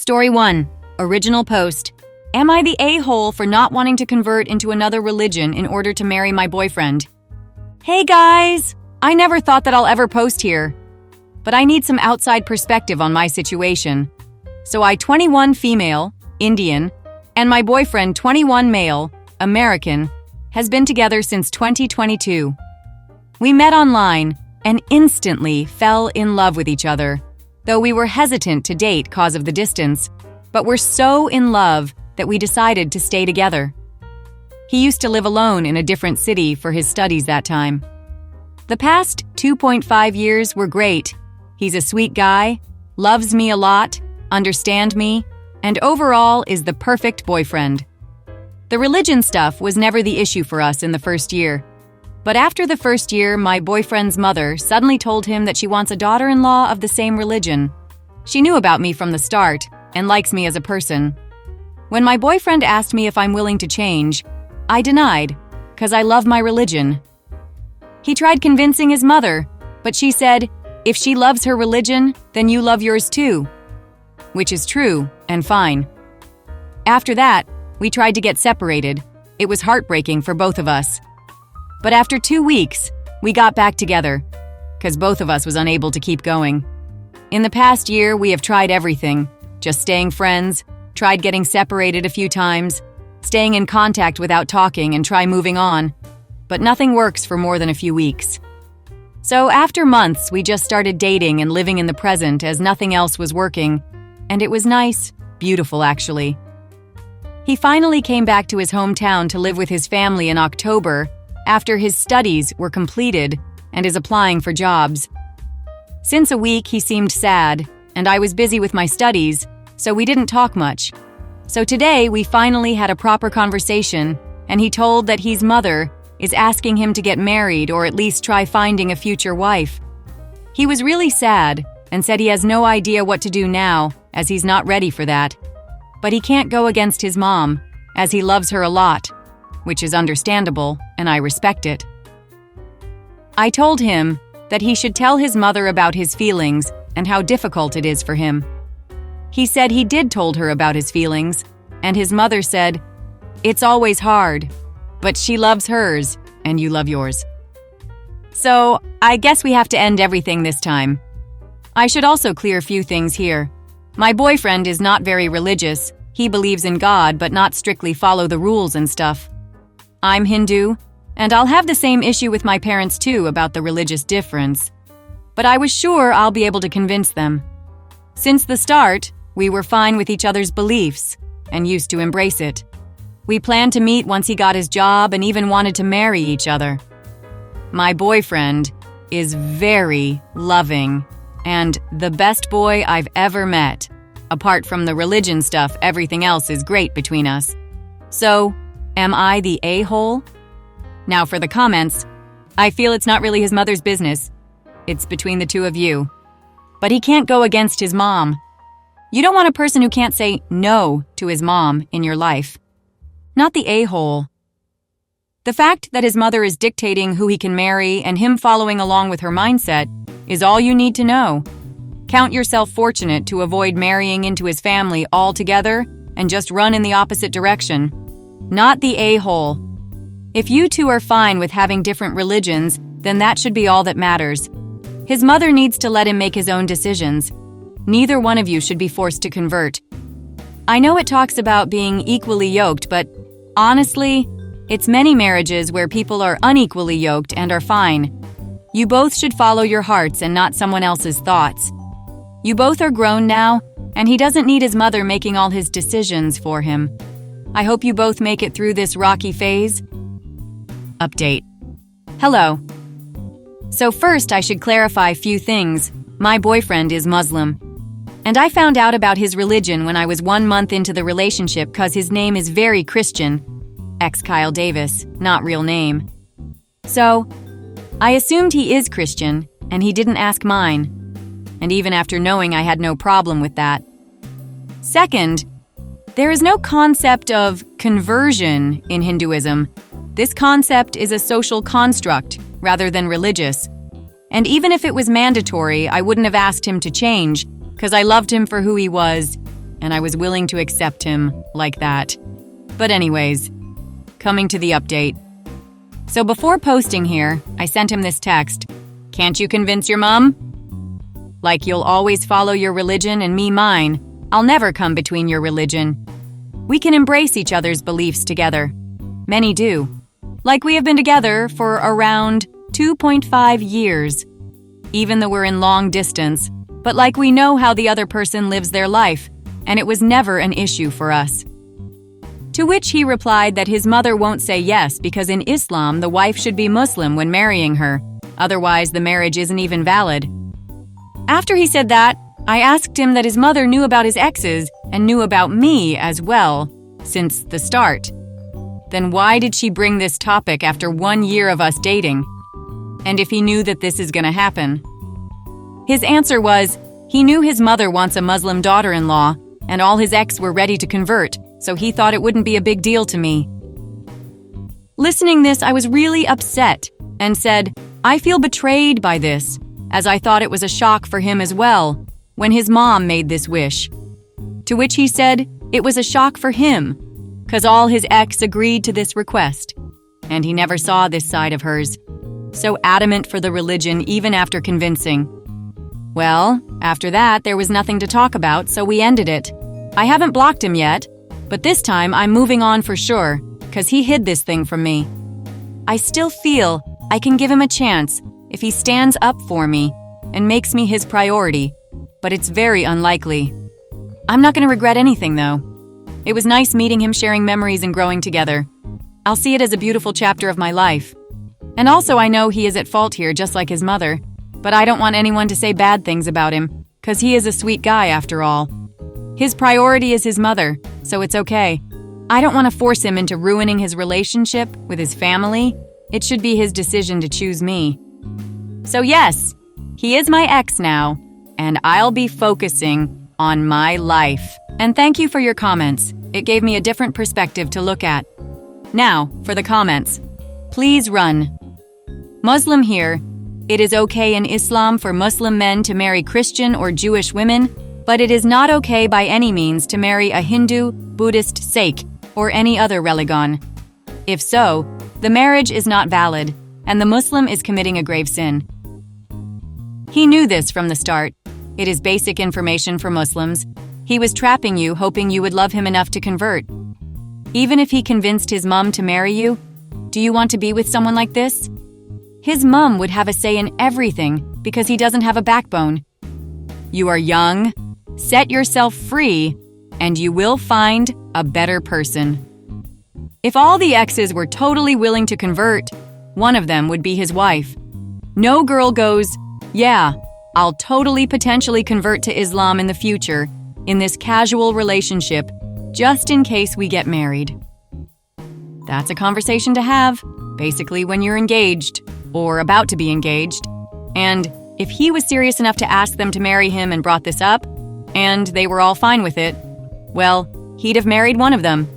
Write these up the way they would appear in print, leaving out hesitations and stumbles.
Story 1. Original post. Am I the a-hole for not wanting to convert into another religion in order to marry my boyfriend? Hey guys! I never thought that I'll ever post here, but I need some outside perspective on my situation. So I, 21 female, Indian, and my boyfriend, 21 male, American, has been together since 2022. We met online and instantly fell in love with each other, though we were hesitant to date cause of the distance, but we're so in love that we decided to stay together. He used to live alone in a different city for his studies that time. The past 2.5 years were great. He's a sweet guy, loves me a lot, understands me, and overall is the perfect boyfriend. The religion stuff was never the issue for us in the first year. But after the first year, my boyfriend's mother suddenly told him that she wants a daughter-in-law of the same religion. She knew about me from the start and likes me as a person. When my boyfriend asked me if I'm willing to change, I denied, because I love my religion. He tried convincing his mother, but she said, if she loves her religion, then you love yours too. Which is true and fine. After that, we tried to get separated. It was heartbreaking for both of us. But after 2 weeks, we got back together, because both of us was unable to keep going. In the past year, we have tried everything, just staying friends, tried getting separated a few times, staying in contact without talking and try moving on, but nothing works for more than a few weeks. So after months, we just started dating and living in the present as nothing else was working, and it was nice, beautiful actually. He finally came back to his hometown to live with his family in October after his studies were completed and is applying for jobs. Since a week, he seemed sad, and I was busy with my studies, so we didn't talk much. So today, we finally had a proper conversation, and he told that his mother is asking him to get married or at least try finding a future wife. He was really sad and said he has no idea what to do now, as he's not ready for that. But he can't go against his mom, as he loves her a lot, which is understandable, and I respect it. I told him that he should tell his mother about his feelings and how difficult it is for him. He said he did told her about his feelings, and his mother said, "It's always hard, but she loves hers, and you love yours." So, I guess we have to end everything this time. I should also clear a few things here. My boyfriend is not very religious. He believes in God, but not strictly follow the rules and stuff. I'm Hindu, and I'll have the same issue with my parents too about the religious difference. But I was sure I'll be able to convince them. Since the start, we were fine with each other's beliefs and used to embrace it. We planned to meet once he got his job and even wanted to marry each other. My boyfriend is very loving and the best boy I've ever met. Apart from the religion stuff, everything else is great between us. So, am I the a-hole? Now for the comments. I feel it's not really his mother's business. It's between the two of you. But he can't go against his mom. You don't want a person who can't say no to his mom in your life. Not the a-hole. The fact that his mother is dictating who he can marry and him following along with her mindset is all you need to know. Count yourself fortunate to avoid marrying into his family altogether and just run in the opposite direction. Not the a-hole. If you two are fine with having different religions, then that should be all that matters. His mother needs to let him make his own decisions. Neither one of you should be forced to convert. I know it talks about being equally yoked, but honestly, it's many marriages where people are unequally yoked and are fine. You both should follow your hearts and not someone else's thoughts. You both are grown now, and he doesn't need his mother making all his decisions for him. I hope you both make it through this rocky phase. Update. Hello. So first, I should clarify a few things. My boyfriend is Muslim. And I found out about his religion when I was 1 month into the relationship because his name is very Christian. Kyle Davis, not real name. So, I assumed he is Christian, and he didn't ask mine. And even after knowing I had no problem with that. Second, there is no concept of conversion in Hinduism. This concept is a social construct rather than religious. And even if it was mandatory, I wouldn't have asked him to change, because I loved him for who he was. and I was willing to accept him like that. But anyways, coming to the update. So before posting here, I sent him this text. Can't you convince your mom? Like you'll always follow your religion and me mine. I'll never come between your religion. We can embrace each other's beliefs together. Many do. Like we have been together for around 2.5 years. Even though we're in long distance, but like we know how the other person lives their life, and it was never an issue for us. To which he replied that his mother won't say yes because in Islam, the wife should be Muslim when marrying her. Otherwise, the marriage isn't even valid. After he said that, I asked him that his mother knew about his exes and knew about me as well, since the start. Then why did she bring this topic after 1 year of us dating? And if he knew that this is gonna happen? His answer was, he knew his mother wants a Muslim daughter-in-law, and all his ex were ready to convert, so he thought it wouldn't be a big deal to me. Listening this, I was really upset and said, I feel betrayed by this, as I thought it was a shock for him as well, when his mom made this wish. To which he said, it was a shock for him, 'cause all his ex agreed to this request, and he never saw this side of hers. So adamant for the religion even after convincing. Well, after that, there was nothing to talk about, so we ended it. I haven't blocked him yet, but this time I'm moving on for sure, 'cause he hid this thing from me. I still feel I can give him a chance if he stands up for me and makes me his priority, but it's very unlikely. I'm not going to regret anything, though. It was nice meeting him, sharing memories, and growing together. I'll see it as a beautiful chapter of my life. And also I know he is at fault here, just like his mother, but I don't want anyone to say bad things about him, 'cause he is a sweet guy after all. His priority is his mother, so it's okay. I don't want to force him into ruining his relationship with his family. It should be his decision to choose me. So yes, he is my ex now, and I'll be focusing on my life. And thank you for your comments. It gave me a different perspective to look at. Now, for the comments. Please run. Muslim here. It is okay in Islam for Muslim men to marry Christian or Jewish women, but it is not okay by any means to marry a Hindu, Buddhist, Sikh, or any other religion. If so, the marriage is not valid, and the Muslim is committing a grave sin. He knew this from the start. It is basic information for Muslims. He was trapping you, hoping you would love him enough to convert. Even if he convinced his mom to marry you, do you want to be with someone like this? His mom would have a say in everything because he doesn't have a backbone. You are young, set yourself free, and you will find a better person. If all the exes were totally willing to convert, one of them would be his wife. No girl goes, yeah, I'll totally potentially convert to Islam in the future, in this casual relationship, just in case we get married. That's a conversation to have, basically when you're engaged, or about to be engaged. And if he was serious enough to ask them to marry him and brought this up, and they were all fine with it, well, he'd have married one of them.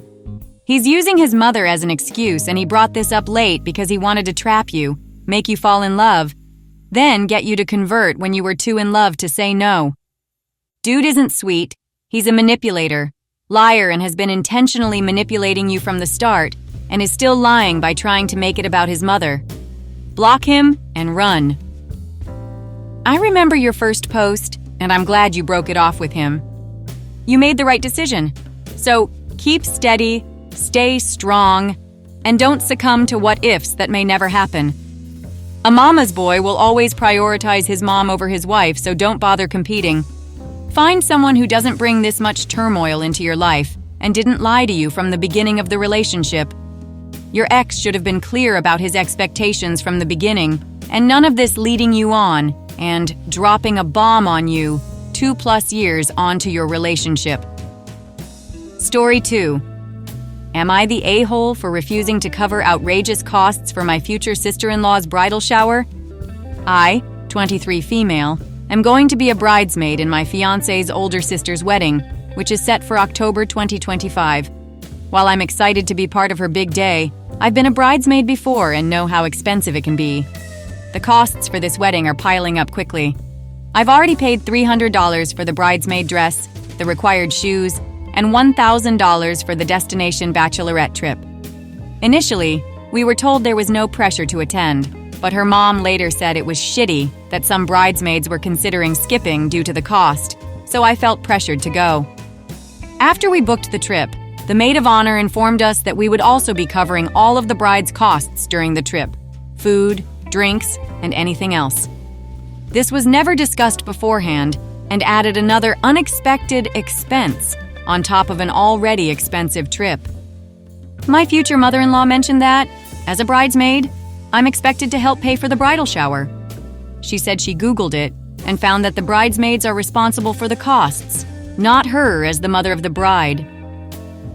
He's using his mother as an excuse, and he brought this up late because he wanted to trap you, make you fall in love, then get you to convert when you were too in love to say no. Dude isn't sweet. He's a manipulator, liar, and has been intentionally manipulating you from the start, and is still lying by trying to make it about his mother. Block him and run. I remember your first post, and I'm glad you broke it off with him. You made the right decision. So keep steady, stay strong, and don't succumb to what-ifs that may never happen. A mama's boy will always prioritize his mom over his wife, so don't bother competing. Find someone who doesn't bring this much turmoil into your life and didn't lie to you from the beginning of the relationship. Your ex should have been clear about his expectations from the beginning, and none of this leading you on and dropping a bomb on you 2+ years onto your relationship. Story 2. Am I the a-hole for refusing to cover outrageous costs for my future sister-in-law's bridal shower? I, 23 female, am going to be a bridesmaid in my fiancé's older sister's wedding, which is set for October 2025. While I'm excited to be part of her big day, I've been a bridesmaid before and know how expensive it can be. The costs for this wedding are piling up quickly. I've already paid $300 for the bridesmaid dress, the required shoes, and $1,000 for the destination bachelorette trip. Initially, we were told there was no pressure to attend, but her mom later said it was shitty that some bridesmaids were considering skipping due to the cost, so I felt pressured to go. After we booked the trip, the maid of honor informed us that we would also be covering all of the bride's costs during the trip: food, drinks, and anything else. This was never discussed beforehand and added another unexpected expense on top of an already expensive trip. My future mother-in-law mentioned that, as a bridesmaid, I'm expected to help pay for the bridal shower. She said she Googled it and found that the bridesmaids are responsible for the costs, not her as the mother of the bride.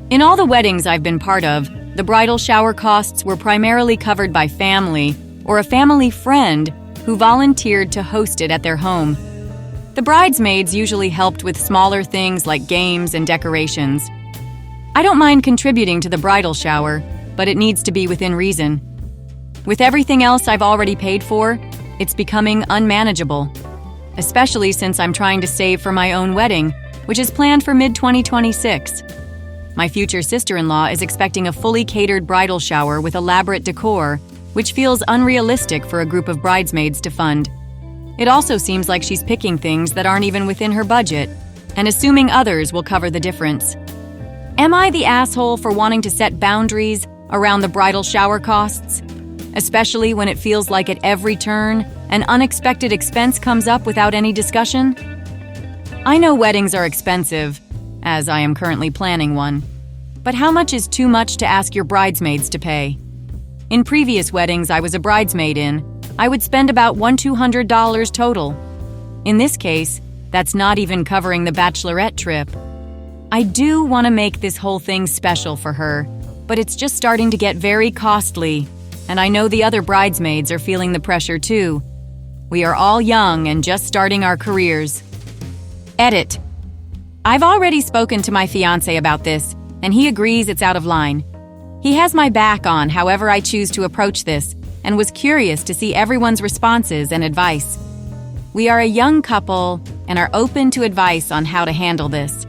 In all the weddings I've been part of, the bridal shower costs were primarily covered by family or a family friend who volunteered to host it at their home. The bridesmaids usually helped with smaller things like games and decorations. I don't mind contributing to the bridal shower, but it needs to be within reason. With everything else I've already paid for, it's becoming unmanageable, especially since I'm trying to save for my own wedding, which is planned for mid-2026. My future sister-in-law is expecting a fully catered bridal shower with elaborate decor, which feels unrealistic for a group of bridesmaids to fund. It also seems like she's picking things that aren't even within her budget, and assuming others will cover the difference. Am I the asshole for wanting to set boundaries around the bridal shower costs? Especially when it feels like at every turn, an unexpected expense comes up without any discussion? I know weddings are expensive, as I am currently planning one. But how much is too much to ask your bridesmaids to pay? In previous weddings I was a bridesmaid in, I would spend about $100-200 total. In this case, that's not even covering the bachelorette trip. I do want to make this whole thing special for her, but it's just starting to get very costly, and I know the other bridesmaids are feeling the pressure too. We are all young and just starting our careers. Edit. I've already spoken to my fiancé about this, and he agrees it's out of line. He has my back on however I choose to approach this, and was curious to see everyone's responses and advice. We are a young couple and are open to advice on how to handle this.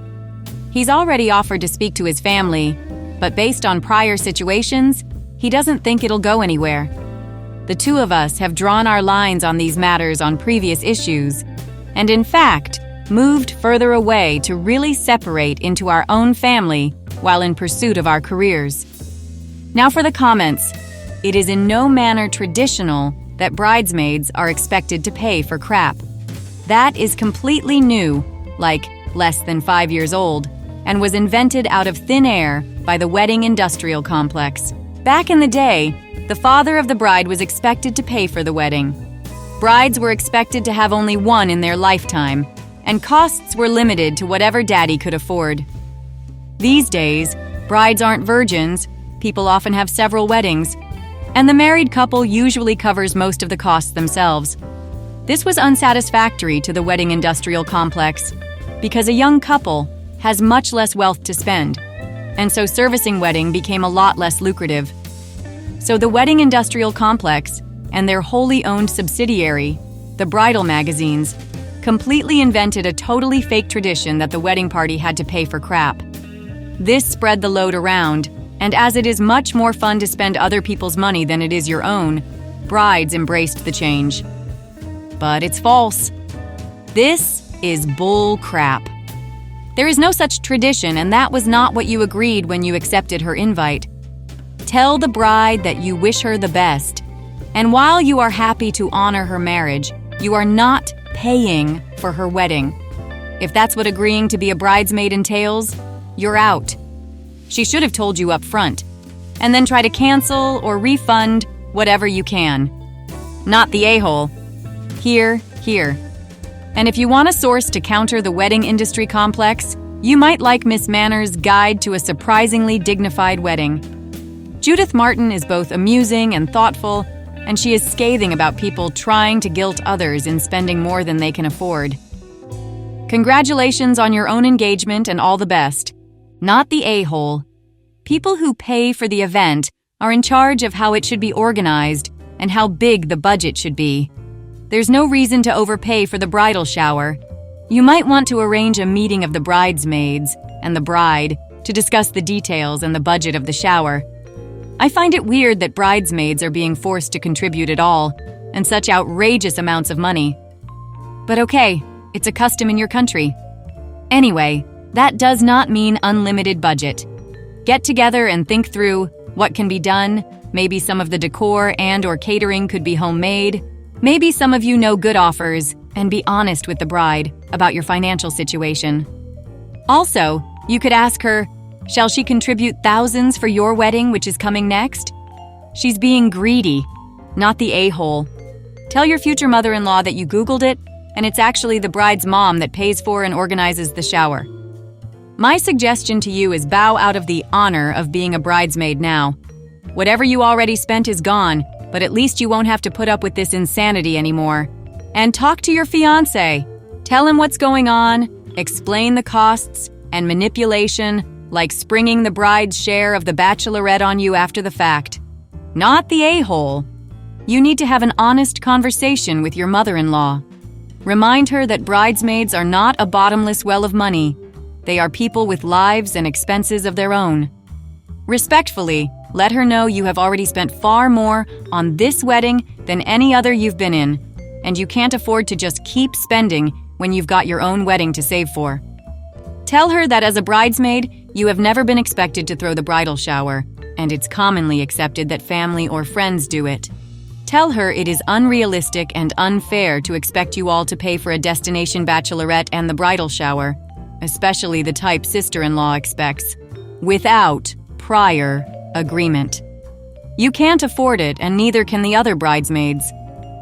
He's already offered to speak to his family, but based on prior situations, he doesn't think it'll go anywhere. The two of us have drawn our lines on these matters on previous issues, and in fact, moved further away to really separate into our own family while in pursuit of our careers. Now for the comments. It is in no manner traditional that bridesmaids are expected to pay for crap. That is completely new, like less than 5 years old, and was invented out of thin air by the wedding industrial complex. Back in the day, the father of the bride was expected to pay for the wedding. Brides were expected to have only one in their lifetime, and costs were limited to whatever daddy could afford. These days, brides aren't virgins, people often have several weddings, and the married couple usually covers most of the costs themselves. This was unsatisfactory to the wedding industrial complex because a young couple has much less wealth to spend, and so servicing wedding became a lot less lucrative. So the wedding industrial complex and their wholly owned subsidiary, the bridal magazines, completely invented a totally fake tradition that the wedding party had to pay for crap. This spread the load around, and as it is much more fun to spend other people's money than it is your own, brides embraced the change. But it's false. This is bull crap. There is no such tradition, and that was not what you agreed when you accepted her invite. Tell the bride that you wish her the best, and while you are happy to honor her marriage, you are not paying for her wedding. If that's what agreeing to be a bridesmaid entails, you're out. She should have told you up front, and then try to cancel or refund whatever you can. Not the a-hole. Here. And if you want a source to counter the wedding industry complex, you might like Miss Manner's Guide to a Surprisingly Dignified Wedding. Judith Martin is both amusing and thoughtful, and she is scathing about people trying to guilt others in spending more than they can afford. Congratulations on your own engagement and all the best. Not the a-hole. People who pay for the event are in charge of how it should be organized and how big the budget should be. There's no reason to overpay for the bridal shower. You might want to arrange a meeting of the bridesmaids and the bride to discuss the details and the budget of the shower. I find it weird that bridesmaids are being forced to contribute at all, and such outrageous amounts of money. But okay, it's a custom in your country. Anyway, that does not mean unlimited budget. Get together and think through what can be done. Maybe some of the decor and/or catering could be homemade. Maybe some of you know good offers, and be honest with the bride about your financial situation. Also, you could ask her, shall she contribute thousands for your wedding, which is coming next? She's being greedy, not the a-hole. Tell your future mother-in-law that you Googled it, and it's actually the bride's mom that pays for and organizes the shower. My suggestion to you is bow out of the honor of being a bridesmaid now. Whatever you already spent is gone, but at least you won't have to put up with this insanity anymore. And talk to your fiancé. Tell him what's going on, explain the costs, and manipulation, like springing the bride's share of the bachelorette on you after the fact. Not the a-hole. You need to have an honest conversation with your mother-in-law. Remind her that bridesmaids are not a bottomless well of money. They are people with lives and expenses of their own. Respectfully, let her know you have already spent far more on this wedding than any other you've been in, and you can't afford to just keep spending when you've got your own wedding to save for. Tell her that as a bridesmaid, you have never been expected to throw the bridal shower, and it's commonly accepted that family or friends do it. Tell her it is unrealistic and unfair to expect you all to pay for a destination bachelorette and the bridal shower, especially the type sister-in-law expects, without prior agreement. You can't afford it, and neither can the other bridesmaids.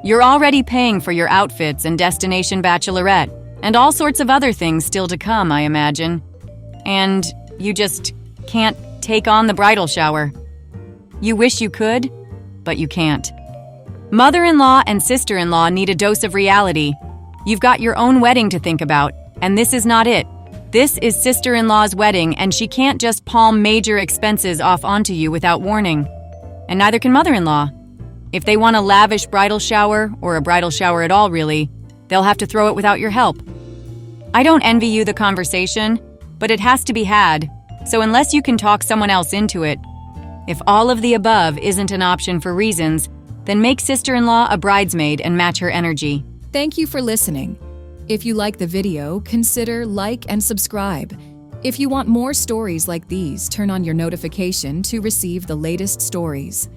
You're already paying for your outfits and destination bachelorette, and all sorts of other things still to come, I imagine. And you just can't take on the bridal shower. You wish you could, but you can't. Mother-in-law and sister-in-law need a dose of reality. You've got your own wedding to think about, and this is not it. This is sister-in-law's wedding, and she can't just palm major expenses off onto you without warning. And neither can mother-in-law. If they want a lavish bridal shower, or a bridal shower at all really, they'll have to throw it without your help. I don't envy you the conversation, but it has to be had, so unless you can talk someone else into it, if all of the above isn't an option for reasons, then make sister-in-law a bridesmaid and match her energy. Thank you for listening. If you like the video, consider like and subscribe. If you want more stories like these, turn on your notification to receive the latest stories.